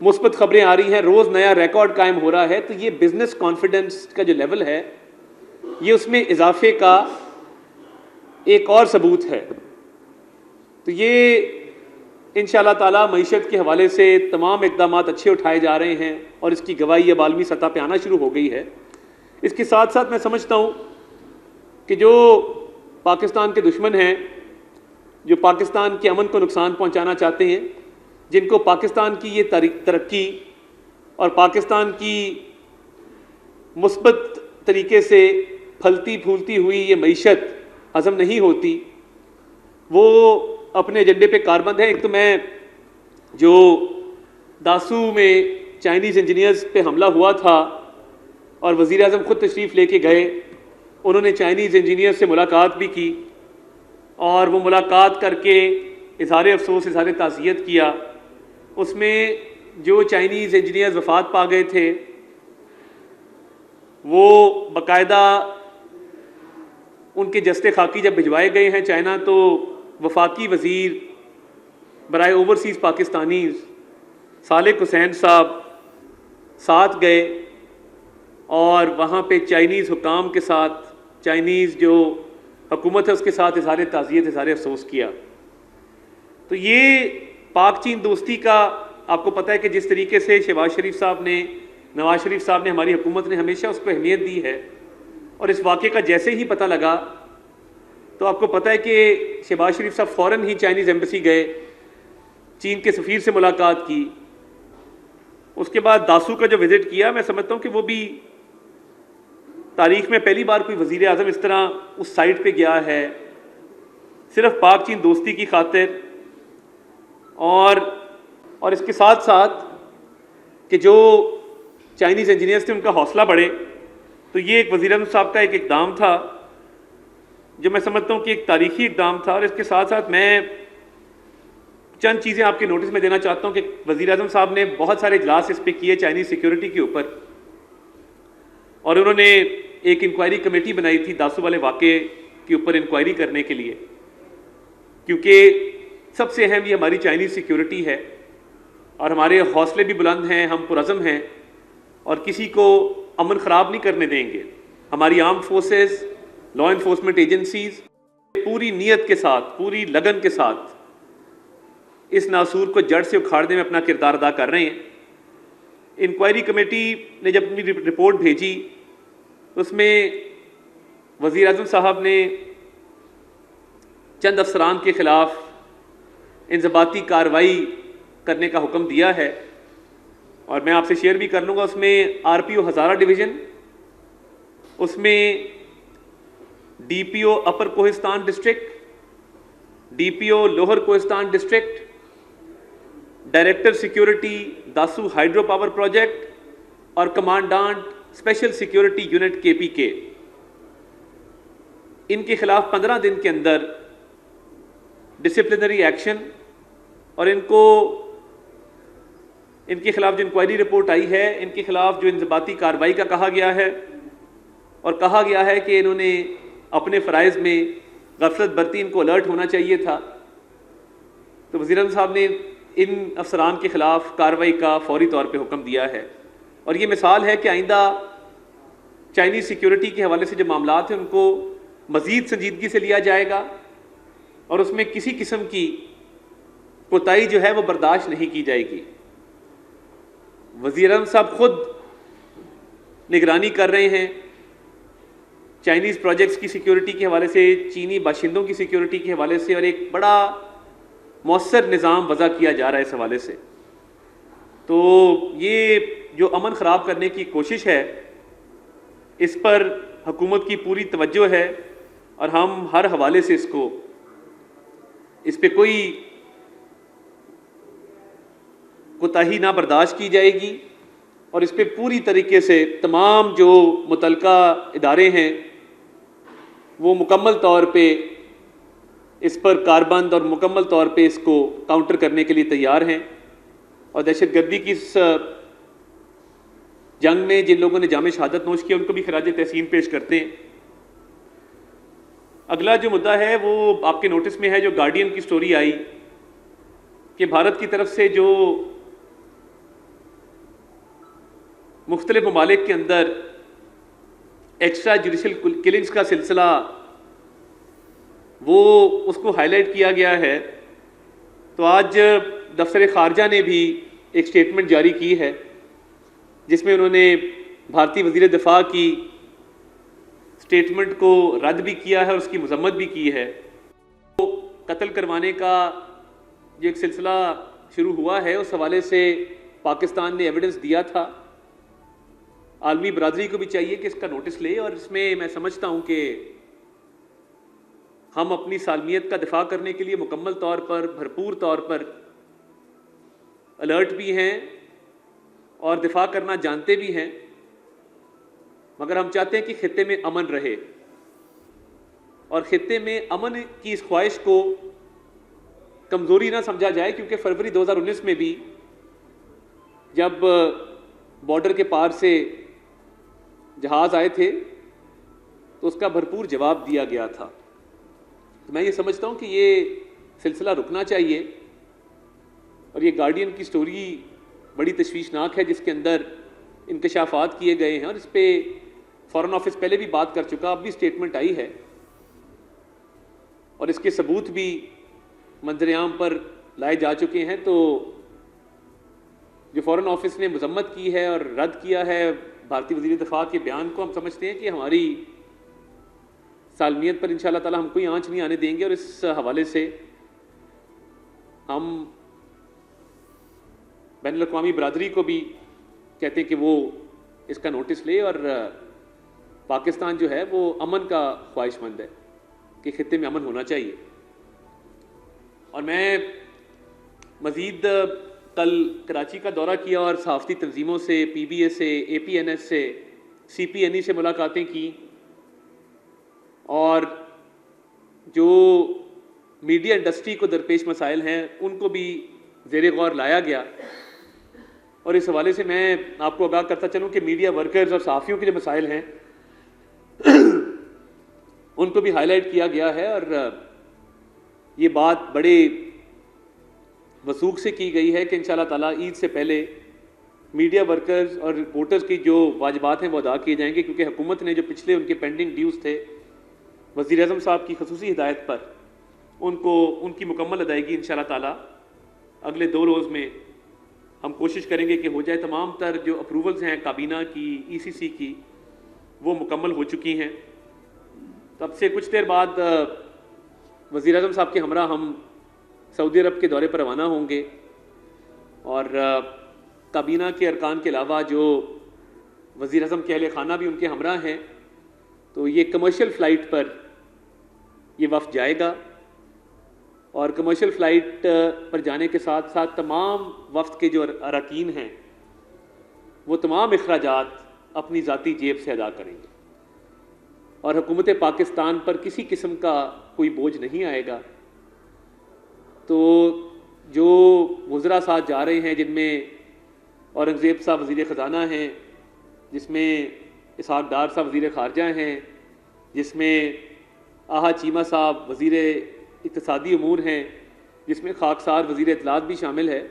مثبت خبریں آ رہی ہیں، روز نیا ریکارڈ قائم ہو رہا ہے، تو یہ بزنس کانفیڈنس کا جو لیول ہے یہ اس میں اضافے کا ایک اور ثبوت ہے۔ تو یہ انشاءاللہ تعالیٰ معیشت کے حوالے سے تمام اقدامات اچھے اٹھائے جا رہے ہیں اور اس کی گواہی اب عالمی سطح پہ آنا شروع ہو گئی ہے۔ اس کے ساتھ ساتھ میں سمجھتا ہوں کہ جو پاکستان کے دشمن ہیں، جو پاکستان کے امن کو نقصان پہنچانا چاہتے ہیں، جن کو پاکستان کی یہ ترقی اور پاکستان کی مثبت طریقے سے پھلتی پھولتی ہوئی یہ معیشت ہضم نہیں ہوتی، وہ اپنے ایجنڈے پہ کاربند ہیں۔ ایک تو میں جو داسو میں چائنیز انجینئرز پہ حملہ ہوا تھا اور وزیر اعظم خود تشریف لے کے گئے، انہوں نے چائنیز انجینئر سے ملاقات بھی کی اور وہ ملاقات کر کے اظہار افسوس، اظہار تعزیت کیا۔ اس میں جو چائنیز انجینئرز وفات پا گئے تھے وہ باقاعدہ ان کے جسد خاکی جب بھجوائے گئے ہیں چائنا، تو وفاقی وزیر برائے اوورسیز پاکستانیز صالح حسین صاحب ساتھ گئے اور وہاں پہ چائنیز حکام کے ساتھ، چائنیز جو حکومت ہے اس کے ساتھ اظہار تعزیت، اظہار افسوس کیا۔ تو یہ پاک چین دوستی کا آپ کو پتہ ہے کہ جس طریقے سے شہباز شریف صاحب نے، نواز شریف صاحب نے، ہماری حکومت نے ہمیشہ اس کو اہمیت دی ہے، اور اس واقعے کا جیسے ہی پتہ لگا تو آپ کو پتہ ہے کہ شہباز شریف صاحب فوراً ہی چائنیز ایمبیسی گئے، چین کے سفیر سے ملاقات کی۔ اس کے بعد داسو کا جو وزٹ کیا، میں سمجھتا ہوں کہ وہ بھی تاریخ میں پہلی بار کوئی وزیر اعظم اس طرح اس سائٹ پہ گیا ہے، صرف پاک چین دوستی کی خاطر۔ اور اس کے ساتھ ساتھ کہ جو چائنیز انجینئرز تھے ان کا حوصلہ بڑھے، تو یہ ایک وزیر اعظم صاحب کا ایک اقدام تھا جو میں سمجھتا ہوں کہ ایک تاریخی اقدام تھا۔ اور اس کے ساتھ ساتھ میں چند چیزیں آپ کے نوٹس میں دینا چاہتا ہوں کہ وزیر اعظم صاحب نے بہت سارے اجلاس اس پہ کیے چائنیز سیکیورٹی کے اوپر، اور انہوں نے ایک انکوائری کمیٹی بنائی تھی داسو والے واقعے کے اوپر انکوائری کرنے کے لیے، کیونکہ سب سے اہم یہ ہماری چائنیز سیکیورٹی ہے اور ہمارے حوصلے بھی بلند ہیں، ہم پرعزم ہیں اور کسی کو امن خراب نہیں کرنے دیں گے۔ ہماری arm forces, law enforcement agencies پوری نیت کے ساتھ، پوری لگن کے ساتھ اس ناسور کو جڑ سے اکھاڑنے میں اپنا کردار ادا کر رہے ہیں۔ انکوائری کمیٹی نے جب اپنی رپورٹ بھیجی، اس میں وزیر اعظم صاحب نے چند افسران کے خلاف انضباطی کارروائی کرنے کا حکم دیا ہے، اور میں آپ سے شیئر بھی کر لوں گا۔ اس میں R P O Hazara division, اس میں D P O upper Kohistan district, D P O lower Kohistan district, director security Dasu hydro power project اور کمانڈانٹ اسپیشل سیکیورٹی یونٹ کے پی کے، ان کے خلاف 15 دن کے اندر ڈسپلنری ایکشن، اور ان کے خلاف جو انکوائری رپورٹ آئی ہے، ان کے خلاف جو انضباطی کارروائی کا کہا گیا ہے، اور کہا گیا ہے کہ انہوں نے اپنے فرائض میں غفلت برتی، ان کو الرٹ ہونا چاہیے تھا۔ تو وزیر اعظم صاحب نے ان افسران کے خلاف کارروائی کا فوری طور پہ حکم دیا ہے، اور یہ مثال ہے کہ آئندہ چائنیز سیکیورٹی کے حوالے سے جو معاملات ہیں ان کو مزید سنجیدگی سے لیا جائے گا، اور اس میں کسی قسم کی کوتاہی جو ہے وہ برداشت نہیں کی جائے گی۔ وزیر اعظم صاحب خود نگرانی کر رہے ہیں چائنیز پروجیکٹس کی سیکیورٹی کے حوالے سے، چینی باشندوں کی سیکیورٹی کے حوالے سے، اور ایک بڑا مؤثر نظام وضع کیا جا رہا ہے اس حوالے سے۔ تو یہ جو امن خراب کرنے کی کوشش ہے، اس پر حکومت کی پوری توجہ ہے، اور ہم ہر حوالے سے اس پہ کوئی کوتاہی نہ برداشت کی جائے گی، اور اس پہ پوری طریقے سے تمام جو متعلقہ ادارے ہیں وہ مکمل طور پہ اس پر کاربند اور مکمل طور پہ اس کو کاؤنٹر کرنے کے لیے تیار ہیں، اور دہشت گردی کی اس جنگ میں جن لوگوں نے جام شہادت نوش کیا ان کو بھی خراج تحسین پیش کرتے ہیں۔ اگلا جو مدعا ہے وہ آپ کے نوٹس میں ہے، جو گارڈین کی سٹوری آئی کہ بھارت کی طرف سے جو مختلف ممالک کے اندر ایکسٹرا جوڈیشل کلنگز کا سلسلہ وہ اس کو ہائی لائٹ کیا گیا ہے، تو آج دفتر خارجہ نے بھی ایک سٹیٹمنٹ جاری کی ہے جس میں انہوں نے بھارتی وزیر دفاع کی سٹیٹمنٹ کو رد بھی کیا ہے اور اس کی مذمت بھی کی ہے۔ قتل کروانے کا جو ایک سلسلہ شروع ہوا ہے اس حوالے سے پاکستان نے ایویڈنس دیا تھا، عالمی برادری کو بھی چاہیے کہ اس کا نوٹس لے، اور اس میں میں سمجھتا ہوں کہ ہم اپنی سالمیت کا دفاع کرنے کے لیے مکمل طور پر بھرپور طور پر الرٹ بھی ہیں اور دفاع کرنا جانتے بھی ہیں، مگر ہم چاہتے ہیں کہ خطے میں امن رہے، اور خطے میں امن کی اس خواہش کو کمزوری نہ سمجھا جائے، کیونکہ فروری 2019 میں بھی جب بارڈر کے پار سے جہاز آئے تھے تو اس کا بھرپور جواب دیا گیا تھا۔ تو میں یہ سمجھتا ہوں کہ یہ سلسلہ رکنا چاہیے، اور یہ گارڈین کی سٹوری بڑی تشویشناک ہے جس کے اندر انکشافات کیے گئے ہیں، اور اس پہ فارن آفس پہلے بھی بات کر چکا، اب بھی سٹیٹمنٹ آئی ہے اور اس کے ثبوت بھی منظر عام پر لائے جا چکے ہیں۔ تو جو فارن آفس نے مذمت کی ہے اور رد کیا ہے بھارتی وزیر دفاع کے بیان کو، ہم سمجھتے ہیں کہ ہماری سالمیت پر انشاءاللہ تعالی ہم کوئی آنچ نہیں آنے دیں گے، اور اس حوالے سے ہم بین الاقوامی برادری کو بھی کہتے ہیں کہ وہ اس کا نوٹس لے، اور پاکستان جو ہے وہ امن کا خواہش مند ہے کہ خطے میں امن ہونا چاہیے۔ اور میں مزید کل کراچی کا دورہ کیا اور صحافتی تنظیموں سے، پی بی اے سے، اے پی این ایس سے، سی پی این ای سے ملاقاتیں کی، اور جو میڈیا انڈسٹری کو درپیش مسائل ہیں ان کو بھی زیر غور لایا گیا، اور اس حوالے سے میں آپ کو آگاہ کرتا چلوں کہ میڈیا ورکرز اور صحافیوں کے جو مسائل ہیں ان کو بھی ہائی لائٹ کیا گیا ہے، اور یہ بات بڑے وثوق سے کی گئی ہے کہ انشاءاللہ تعالیٰ عید سے پہلے میڈیا ورکرز اور رپورٹرز کی جو واجبات ہیں وہ ادا کیے جائیں گے، کیونکہ حکومت نے جو پچھلے ان کے پینڈنگ ڈیوز تھے وزیر اعظم صاحب کی خصوصی ہدایت پر ان کی مکمل ادائیگی انشاءاللہ تعالیٰ اگلے 2 روز میں ہم کوشش کریں گے کہ ہو جائے۔ تمام تر جو اپروولز ہیں کابینہ کی، ای سی سی کی، وہ مکمل ہو چکی ہیں۔ تب سے کچھ دیر بعد وزیر اعظم صاحب کے ہمراہ ہم سعودی عرب کے دورے پر روانہ ہوں گے، اور کابینہ کے ارکان کے علاوہ جو وزیر اعظم کے اہل خانہ بھی ان کے ہمراہ ہیں، تو یہ کمرشل فلائٹ پر یہ وفد جائے گا، اور کمرشل فلائٹ پر جانے کے ساتھ ساتھ تمام وفد کے جو اراکین ہیں وہ تمام اخراجات اپنی ذاتی جیب سے ادا کریں گے، اور حکومت پاکستان پر کسی قسم کا کوئی بوجھ نہیں آئے گا۔ تو جو وزراء ساتھ جا رہے ہیں، جن میں اورنگزیب صاحب وزیر خزانہ ہیں، جس میں اسحاق ڈار صاحب وزیر خارجہ ہیں، جس میں آہا چیمہ صاحب وزیر اقتصادی امور ہیں، جس میں خاکسار وزیر اطلاعات بھی شامل ہے،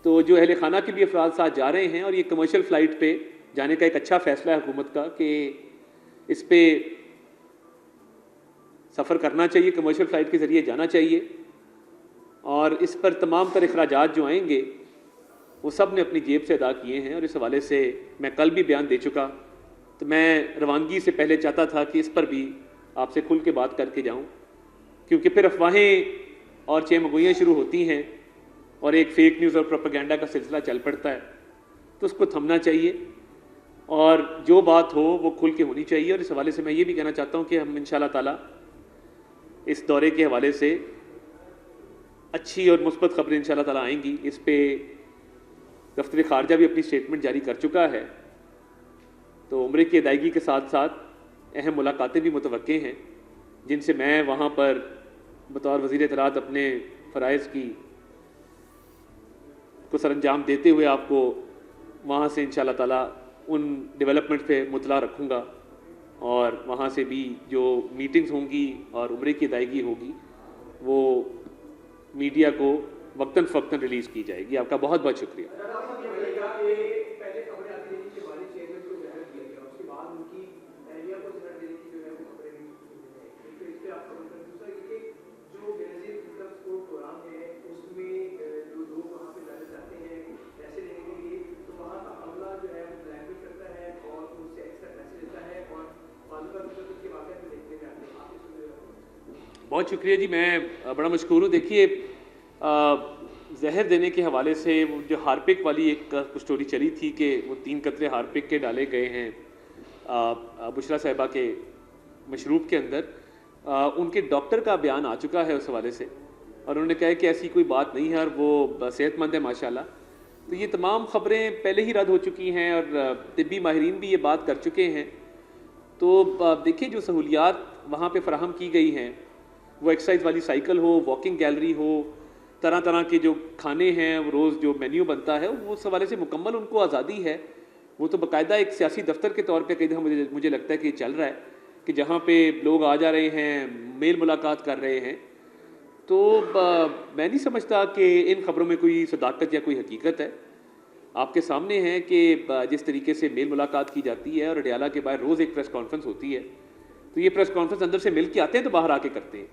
تو جو اہل خانہ کے بھی افراد ساتھ جا رہے ہیں، اور یہ کمرشل فلائٹ پہ جانے کا ایک اچھا فیصلہ ہے حکومت کا کہ اس پہ سفر کرنا چاہیے، کمرشل فلائٹ کے ذریعے جانا چاہیے، اور اس پر تمام تر اخراجات جو آئیں گے وہ سب نے اپنی جیب سے ادا کیے ہیں، اور اس حوالے سے میں کل بھی بیان دے چکا، تو میں روانگی سے پہلے چاہتا تھا کہ اس پر بھی آپ سے کھل کے بات کر کے جاؤں، کیونکہ پھر افواہیں اور چیمگوئیاں شروع ہوتی ہیں اور ایک فیک نیوز اور پروپیگنڈا کا سلسلہ چل پڑتا ہے، تو اس کو تھمنا چاہیے، اور جو بات ہو وہ کھل کے ہونی چاہیے۔ اور اس حوالے سے میں یہ بھی کہنا چاہتا ہوں کہ ہم انشاءاللہ تعالیٰ اس دورے کے حوالے سے اچھی اور مثبت خبریں انشاءاللہ تعالیٰ آئیں گی۔ اس پہ دفتر خارجہ بھی اپنی سٹیٹمنٹ جاری کر چکا ہے، تو عمرے کی ادائیگی کے ساتھ ساتھ اہم ملاقاتیں بھی متوقع ہیں، جن سے میں وہاں پر بطور وزیر اطلاعات اپنے فرائض کو سر انجام دیتے ہوئے آپ کو وہاں سے انشاءاللہ تعالیٰ ان ڈیولپمنٹ پہ مطلع رکھوں گا، اور وہاں سے بھی جو میٹنگز ہوں گی اور عمرے کی ادائیگی ہوگی وہ میڈیا کو وقتاً فوقتاً ریلیز کی جائے گی۔ آپ کا بہت بہت شکریہ۔ بہت شکریہ جی، میں بڑا مشکور ہوں. دیکھیے زہر دینے کے حوالے سے وہ جو ہارپک والی ایک اسٹوری چلی تھی کہ وہ 3 قطرے ہارپک کے ڈالے گئے ہیں بشرا صاحبہ کے مشروب کے اندر، ان کے ڈاکٹر کا بیان آ چکا ہے اس حوالے سے، اور انہوں نے کہا کہ ایسی کوئی بات نہیں ہے اور وہ صحت مند ہے ماشاءاللہ. تو یہ تمام خبریں پہلے ہی رد ہو چکی ہیں اور طبی ماہرین بھی یہ بات کر چکے ہیں. تو دیکھیں جو سہولیات وہاں پہ فراہم کی گئی ہیں، وہ ایکسرسائز والی سائیکل ہو، واکنگ گیلری ہو، طرح طرح کے جو کھانے ہیں وہ روز جو مینیو بنتا ہے، وہ اس حوالے سے مکمل ان کو آزادی ہے. وہ تو باقاعدہ ایک سیاسی دفتر کے طور پہ کئی دفعہ مجھے لگتا ہے کہ یہ چل رہا ہے کہ جہاں پہ لوگ آ جا رہے ہیں، میل ملاقات کر رہے ہیں. تو میں نہیں سمجھتا کہ ان خبروں میں کوئی صداقت یا کوئی حقیقت ہے. آپ کے سامنے ہے کہ جس طریقے سے میل ملاقات کی جاتی ہے اور اڈیالہ کے باہر روز ایک پریس کانفرنس ہوتی ہے، تو یہ پریس کانفرنس اندر سے مل کے آتے ہیں تو باہر آ کے کرتے ہیں.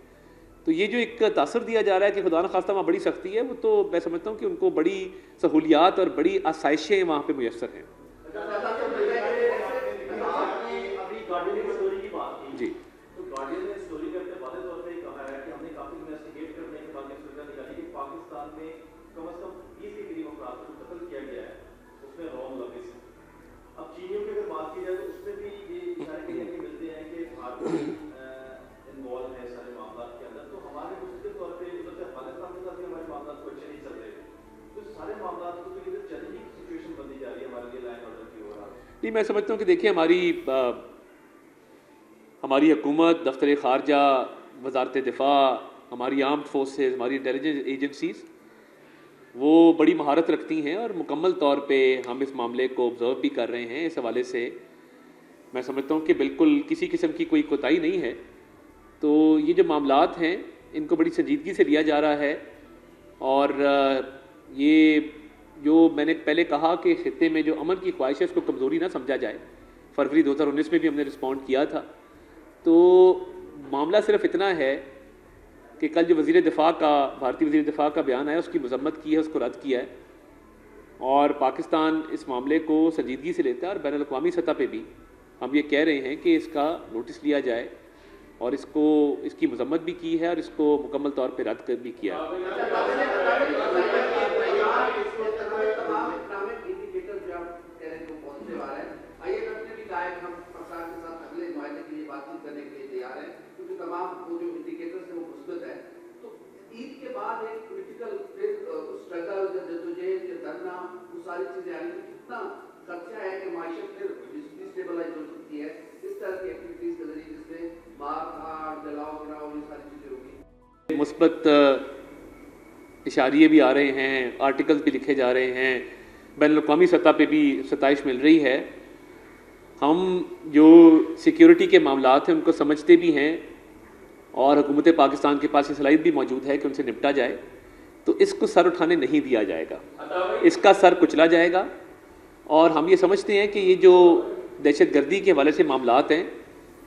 تو یہ جو ایک تاثر دیا جا رہا ہے کہ خدا نخواستہ وہاں بڑی سختی ہے، وہ تو میں سمجھتا ہوں کہ ان کو بڑی سہولیات اور بڑی آسائشیں وہاں پہ میسر ہیں. جی نہیں، میں سمجھتا ہوں کہ دیکھیں ہماری حکومت، دفتر خارجہ، وزارت دفاع، ہماری آرمڈ فورسز، ہماری انٹیلیجنس ایجنسیز وہ بڑی مہارت رکھتی ہیں اور مکمل طور پہ ہم اس معاملے کو آبزرو بھی کر رہے ہیں. اس حوالے سے میں سمجھتا ہوں کہ بالکل کسی قسم کی کوئی کوتاہی نہیں ہے. تو یہ جو معاملات ہیں ان کو بڑی سنجیدگی سے لیا جا رہا ہے، اور یہ جو میں نے پہلے کہا کہ خطے میں جو امن کی خواہش ہے اس کو کمزوری نہ سمجھا جائے. فروری 2019 میں بھی ہم نے رسپونڈ کیا تھا. تو معاملہ صرف اتنا ہے کہ کل جو بھارتی وزیر دفاع کا بیان آیا، اس کی مذمت کی ہے، اس کو رد کیا ہے، اور پاکستان اس معاملے کو سنجیدگی سے لیتا ہے. اور بین الاقوامی سطح پہ بھی ہم یہ کہہ رہے ہیں کہ اس کا نوٹس لیا جائے، اور اس کی مذمت بھی کی ہے اور اس کو مکمل طور پہ رد بھی کیا ہے. عید کے بعد ایک پولیٹیکل اسٹرگل، جدوجہد، دھرنا، وہ ساری چیزیں آئی تو کتنا خدشہ ہے کہ معیشت پھر ڈسٹیبلائز ہو سکتی ہے اس طرح کی ایکٹیویٹیز کے ذریعے، جس میں مار دھاڑ، جلاؤ گراؤ، یہ ساری چیزیں ہوگی. مثبت اشاریے بھی آ رہے ہیں، آرٹیکلز بھی لکھے جا رہے ہیں، بین الاقوامی سطح پہ بھی ستائش مل رہی ہے. ہم جو سیکیورٹی کے معاملات ہیں ان کو سمجھتے بھی ہیں، اور حکومت پاکستان کے پاس یہ صلاحیت بھی موجود ہے کہ ان سے نپٹا جائے. تو اس کو سر اٹھانے نہیں دیا جائے گا، اس کا سر کچلا جائے گا. اور ہم یہ سمجھتے ہیں کہ یہ جو دہشت گردی کے حوالے سے معاملات ہیں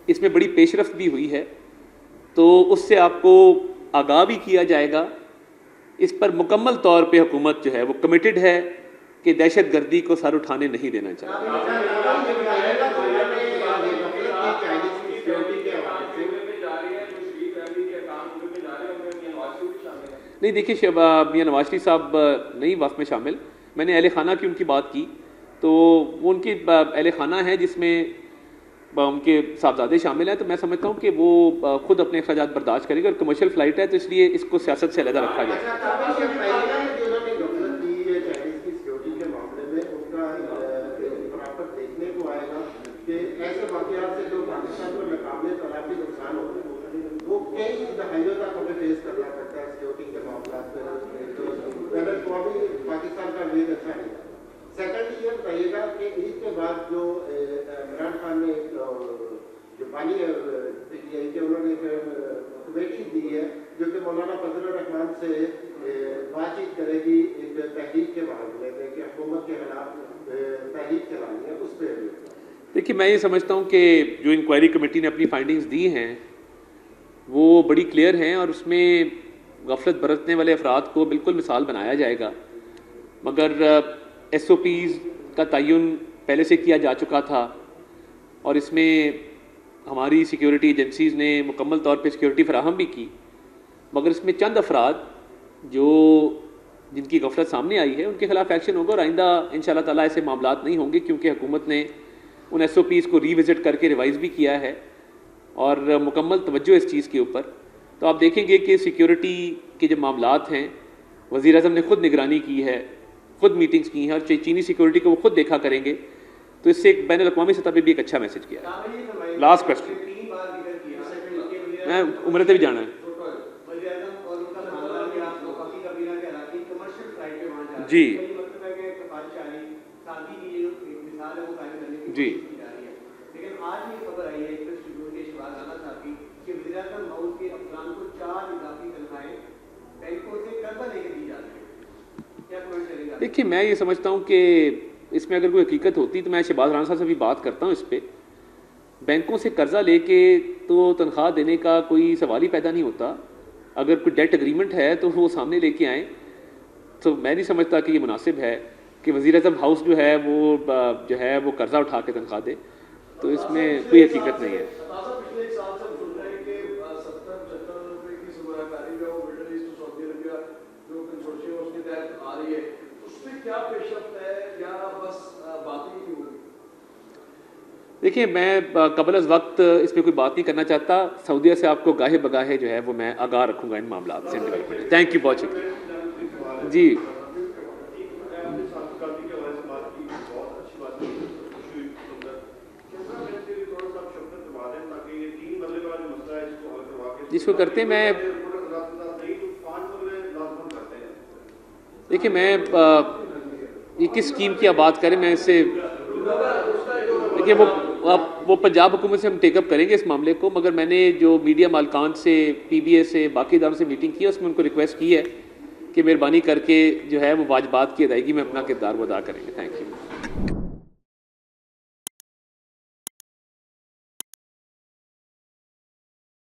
اس میں بڑی پیش رفت بھی ہوئی ہے، تو اس سے آپ کو آگاہ بھی کیا جائے گا. اس پر مکمل طور پہ حکومت جو ہے وہ کمیٹڈ ہے کہ دہشت گردی کو سر اٹھانے نہیں دینا چاہیے. نہیں دیکھیے، میاں نواز شریف صاحب نہیں وفد میں شامل. میں نے اہل خانہ کی ان کی بات کی، تو وہ ان کی اہل خانہ ہے جس میں ان کے صاحبزادے شامل ہیں. تو میں سمجھتا ہوں کہ وہ خود اپنے اخراجات برداشت کرے گے، اور کمرشل فلائٹ ہے تو اس لیے اس کو سیاست سے علیحدہ رکھا جائے. پاکستان کا ویز اچھا نہیں تھا. سیکنڈ یہ بتائیے گا کہ عید کے بعد جو عمران خان نے جو بانی کہ انہوں نے کمیٹی دی ہے جو کہ مولانا فضل الرحمان سے بات چیت کرے گی ایک تحریک کے معاملے میں کہ حکومت کے خلاف تحریک چلانی ہے، اس پہ دیکھیے میں یہ سمجھتا ہوں کہ جو انکوائری کمیٹی نے اپنی فائنڈنگز دی ہیں وہ بڑی کلیئر ہیں، اور اس میں غفلت برتنے والے افراد کو بالکل مثال بنایا جائے گا. مگر ایس او پیز کا تعین پہلے سے کیا جا چکا تھا، اور اس میں ہماری سیکیورٹی ایجنسیز نے مکمل طور پہ سیکیورٹی فراہم بھی کی. مگر اس میں چند افراد جو جن کی غفلت سامنے آئی ہے ان کے خلاف ایکشن ہوگا، اور آئندہ انشاءاللہ تعالیٰ ایسے معاملات نہیں ہوں گے، کیونکہ حکومت نے ان ایس او پیز کو ری وزٹ کر کے ریوائز بھی کیا ہے اور مکمل توجہ اس چیز کے اوپر۔ تو آپ دیکھیں گے کہ سیکیورٹی کے جو معاملات ہیں وزیر اعظم نے خود نگرانی کی ہے، خود میٹنگز کی ہیں، اور چینی سیکیورٹی کو وہ خود دیکھا کریں گے، تو اس سے ایک بین الاقوامی سطح پہ بھی ایک اچھا میسج گیا ہے۔ لاسٹ کوشچن، میں عمرے سے بھی جانا ہے۔ جی جی لیکن آج یہ خبر آئی ہے کے شباب رانا صاحب کی کہ وزیر اعظم ہاؤس کے افسران کو 4 اضافی تنخواہیں بینکوں سے قرضہ لے کے دی جا رہی ہے، کیا کمنٹ کریں گے؟ دیکھیے میں یہ سمجھتا ہوں کہ اس میں اگر کوئی حقیقت ہوتی تو میں شہباز رانا صاحب سے بھی بات کرتا ہوں اس پہ۔ بینکوں سے قرضہ لے کے تو تنخواہ دینے کا کوئی سوال ہی پیدا نہیں ہوتا، اگر کوئی ڈیٹ اگریمنٹ ہے تو وہ سامنے لے کے آئیں، تو میں نہیں سمجھتا کہ یہ مناسب ہے کہ وزیر اعظم ہاؤس جو ہے وہ قرضہ اٹھا کے تنخواہ دے، تو اس میں کوئی حقیقت نہیں ہے۔ پچھلے ایک سال سے ہم سن رہے ہیں کہ 70-75 روپے کی سرمایہ کاری جو مڈل ایسٹ سعودی عربیہ جو کنسورشیم اس کے تحت آ رہی ہے، اس میں کیا پیش رفت ہے یا بس باتیں ہی ہوگی؟ دیکھیں میں قبل از وقت اس پہ کوئی بات نہیں کرنا چاہتا، سعودیہ سے آپ کو گاہے بگاہے جو ہے وہ میں آگاہ رکھوں گا ان معاملات سے۔ تھینک یو، بہت شکریہ جی۔ جس کو کرتے ہیں میں دیکھیں میں یہ کس اسکیم کی آپ بات کریں، میں اس سے دیکھیے وہ پنجاب حکومت سے ہم ٹیک اپ کریں گے اس معاملے کو، مگر میں نے جو میڈیا مالکان سے، پی بی اے سے، باقی اداروں سے میٹنگ کی ہے، اس میں ان کو ریکویسٹ کی ہے کہ مہربانی کر کے جو ہے وہ واجبات کی ادائیگی میں اپنا کردار ادا کریں گے۔ Thank you.